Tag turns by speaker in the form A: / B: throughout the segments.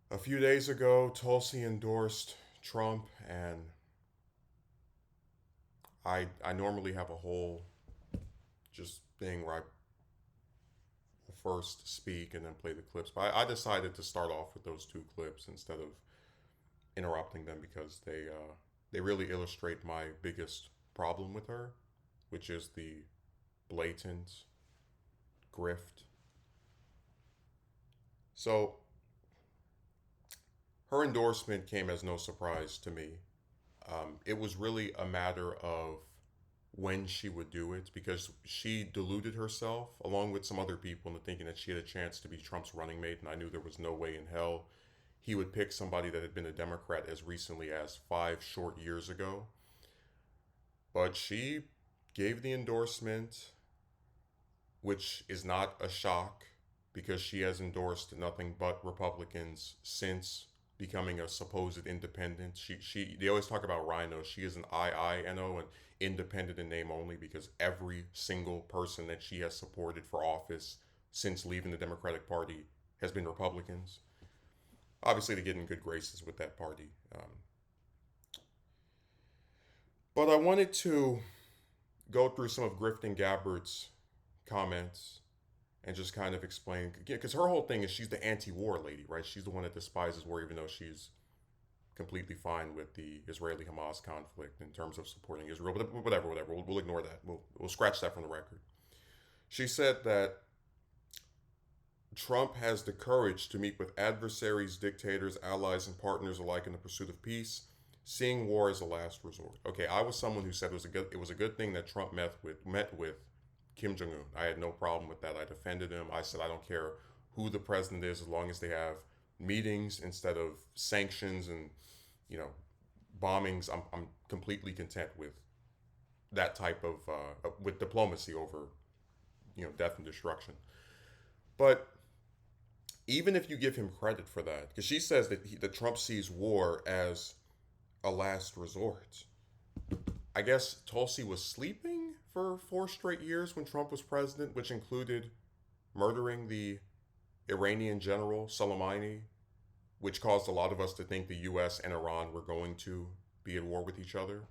A: A few days ago, Tulsi endorsed Trump, and I normally have a whole just thing where I first speak and then play the clips. But I decided to start off with those two clips instead of interrupting them because they really illustrate my biggest problem with her, which is the blatant grift. So her endorsement came as no surprise to me. It was really a matter of when she would do it because she deluded herself along with some other people into thinking that she had a chance to be Trump's running mate, and I knew there was no way in hell he would pick somebody that had been a Democrat as recently as 5 short years ago. But she gave the endorsement, which is not a shock because she has endorsed nothing but Republicans since becoming a supposed independent. She they always talk about Rhino. She is an IINO and independent in name only because every single person that she has supported for office since leaving the Democratic Party has been Republicans. Obviously, to get in good graces with that party. But I wanted to go through some of Grifting Gabbard's comments and just kind of explain because her whole thing is she's the anti-war lady, right? She's the one that despises war, even though she's completely fine with the Israeli-Hamas conflict in terms of supporting Israel. But whatever. We'll ignore that. We'll scratch that from the record. She said that Trump has the courage to meet with adversaries, dictators, allies, and partners alike in the pursuit of peace, seeing war as a last resort. Okay, I was someone who said it was a good thing that Trump met with Kim Jong Un. I had no problem with that. I defended him. I said I don't care who the president is as long as they have meetings instead of sanctions and you know bombings. I'm completely content with that type of with diplomacy over death and destruction. But even if you give him credit for that, because she says that Trump sees war as a last resort. I guess Tulsi was sleeping for 4 straight years when Trump was president, which included murdering the Iranian general Soleimani, which caused a lot of us to think the U.S. and Iran were going to be at war with each other.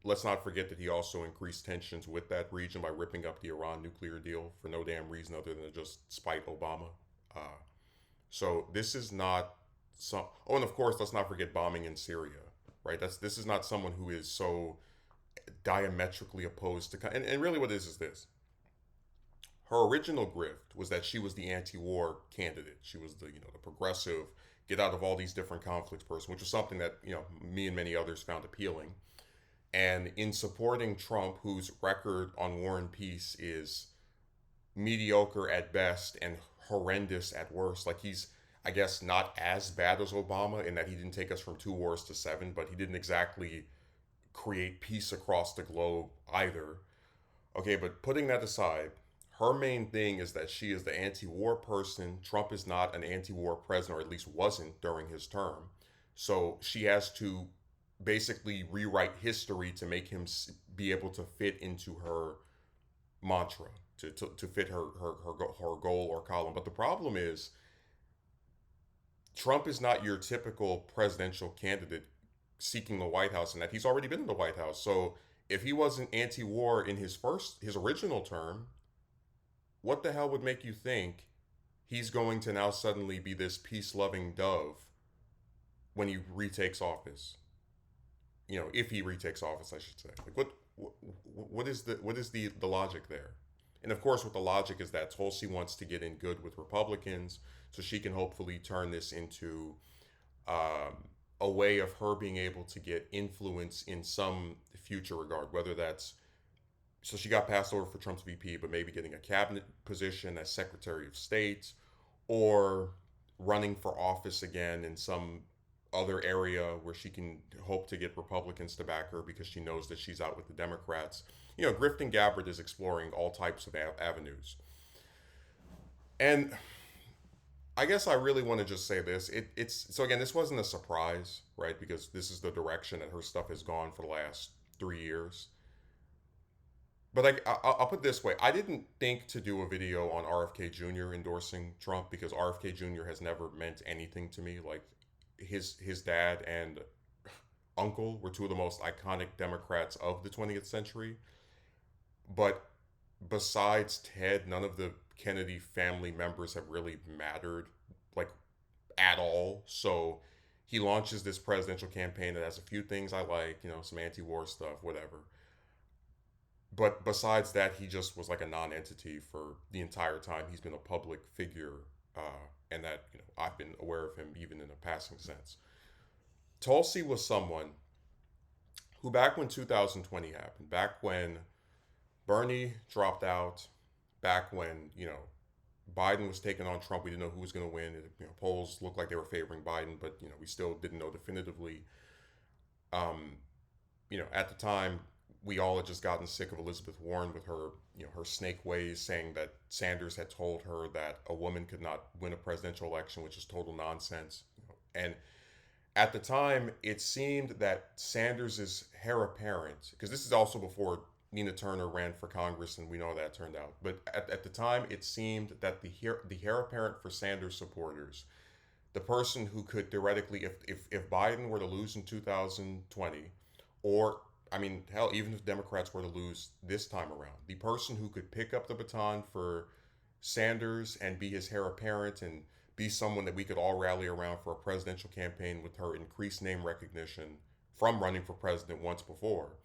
A: Let's not forget that he also increased tensions with that region by ripping up the Iran nuclear deal for no damn reason other than to just spite Obama. Uh, so this is not some. Oh, and of course, let's not forget bombing in Syria. Right. This is not someone who is so diametrically opposed to. And really, what it is this: her original grift was that she was the anti-war candidate. She was the progressive, get out of all these different conflicts person, which was something that me and many others found appealing. And in supporting Trump, whose record on war and peace is mediocre at best and horrendous at worst. Like he's, I guess, not as bad as Obama in that he didn't take us from 2 wars to seven, but he didn't exactly create peace across the globe either. Okay, but putting that aside, her main thing is that she is the anti war person. Trump is not an anti war president, or at least wasn't during his term. So she has to basically rewrite history to make him be able to fit into her mantra to fit her goal or column. But the problem is Trump is not your typical presidential candidate seeking the White House, and that he's already been in the White House. So if he wasn't anti-war in his original term, what the hell would make you think he's going to now suddenly be this peace-loving dove when he retakes office? If he retakes office, I should say. Like what is the logic there? And of course, what the logic is that Tulsi wants to get in good with Republicans so she can hopefully turn this into a way of her being able to get influence in some future regard, whether that's so she got passed over for Trump's VP, but maybe getting a cabinet position as Secretary of State or running for office again in some other area where she can hope to get Republicans to back her because she knows that she's out with the Democrats. Grifting Gabbard is exploring all types of avenues. And I guess I really want to just say this. It's so again, this wasn't a surprise, right? Because this is the direction that her stuff has gone for the last 3 years. But like, I'll put it this way: I didn't think to do a video on RFK Jr. endorsing Trump because RFK Jr. has never meant anything to me. Like, his dad and uncle were two of the most iconic Democrats of the 20th century. But besides Ted, none of the Kennedy family members have really mattered, like, at all. So he launches this presidential campaign that has a few things I like, some anti-war stuff, whatever. But besides that, he just was like a non-entity for the entire time he's been a public figure, and that I've been aware of him even in a passing sense. Tulsi was someone who, back when 2020 happened, back when Bernie dropped out, back when Biden was taking on Trump, we didn't know who was going to win. Polls looked like they were favoring Biden, but we still didn't know definitively. Um, at the time, we all had just gotten sick of Elizabeth Warren with her, her snake ways, saying that Sanders had told her that a woman could not win a presidential election, which is total nonsense. And at the time, it seemed that Sanders's heir apparent, because this is also before Nina Turner ran for Congress, and we know how that turned out. But at the time, it seemed that the heir apparent for Sanders supporters, the person who could theoretically, if Biden were to lose in 2020, or I mean, hell, even if Democrats were to lose this time around, the person who could pick up the baton for Sanders and be his heir apparent and be someone that we could all rally around for a presidential campaign with her increased name recognition from running for president once before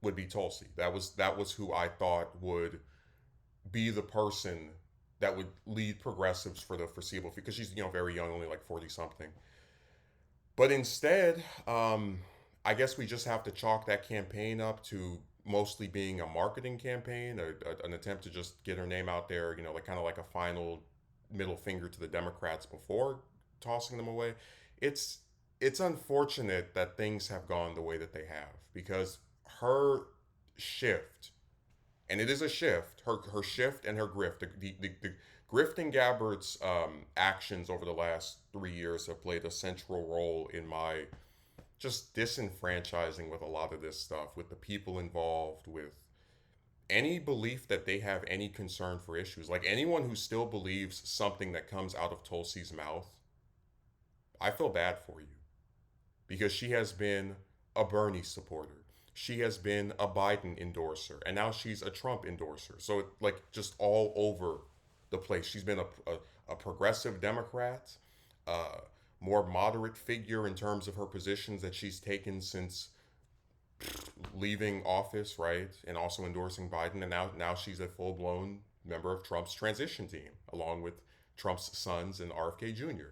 A: would be Tulsi. That was who I thought would be the person that would lead progressives for the foreseeable future, because she's very young, only like 40 something. But instead, I guess we just have to chalk that campaign up to mostly being a marketing campaign, an attempt to just get her name out there, like kind of like a final middle finger to the Democrats before tossing them away. It's it's unfortunate that things have gone the way that they have, because her shift, and it is a shift, her shift and her grift, the grifting Gabbard's actions over the last 3 years have played a central role in my just disenfranchising with a lot of this stuff, with the people involved, with any belief that they have any concern for issues. Like, anyone who still believes something that comes out of Tulsi's mouth, I feel bad for you, because she has been a Bernie supporter. She has been a Biden endorser, and now she's a Trump endorser. So, like, just all over the place. She's been a progressive Democrat, uh, more moderate figure in terms of her positions that she's taken since leaving office, right? And also endorsing Biden. And now she's a full blown member of Trump's transition team, along with Trump's sons and RFK Jr.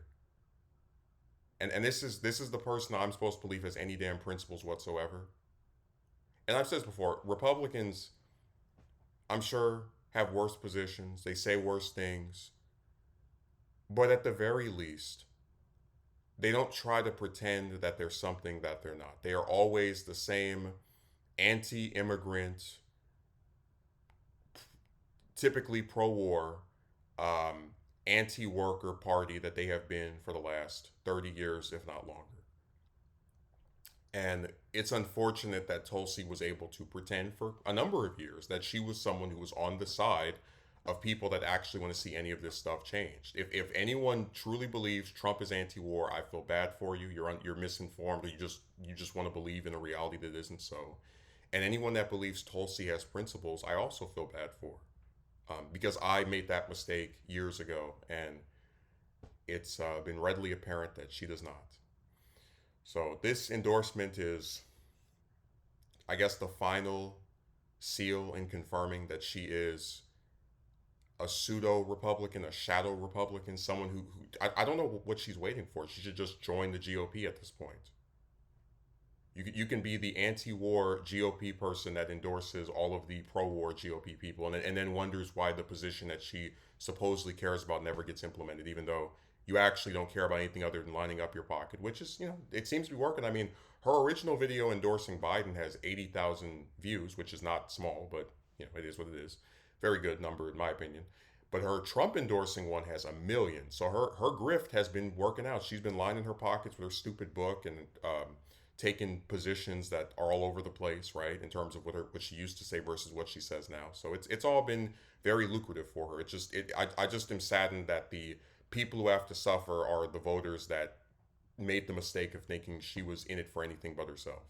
A: And this is the person I'm supposed to believe has any damn principles whatsoever. And I've said this before, Republicans, I'm sure, have worse positions. They say worse things. But at the very least, they don't try to pretend that they're something that they're not. They are always the same anti-immigrant, typically pro-war, um, anti-worker party that they have been for the last 30 years, if not longer. And it's unfortunate that Tulsi was able to pretend for a number of years that she was someone who was on the side of people that actually want to see any of this stuff changed. If anyone truly believes Trump is anti-war, I feel bad for you. You're misinformed, or you just want to believe in a reality that isn't so. And anyone that believes Tulsi has principles, I also feel bad for, because I made that mistake years ago, and it's been readily apparent that she does not. So this endorsement is, I guess, the final seal in confirming that she is a pseudo Republican, a shadow Republican, someone who I don't know what she's waiting for. She should just join the GOP at this point. You can be the anti-war GOP person that endorses all of the pro-war GOP people, and then wonders why the position that she supposedly cares about never gets implemented, even though you actually don't care about anything other than lining up your pocket, which is, it seems to be working. I mean, her original video endorsing Biden has 80,000 views, which is not small, but it is what it is. Very good number in my opinion. But her Trump endorsing one has 1 million. So her grift has been working out. She's been lining her pockets with her stupid book and taken positions that are all over the place, right? In terms of what she used to say versus what she says now. So it's all been very lucrative for her. I just am saddened that the people who have to suffer are the voters that made the mistake of thinking she was in it for anything but herself.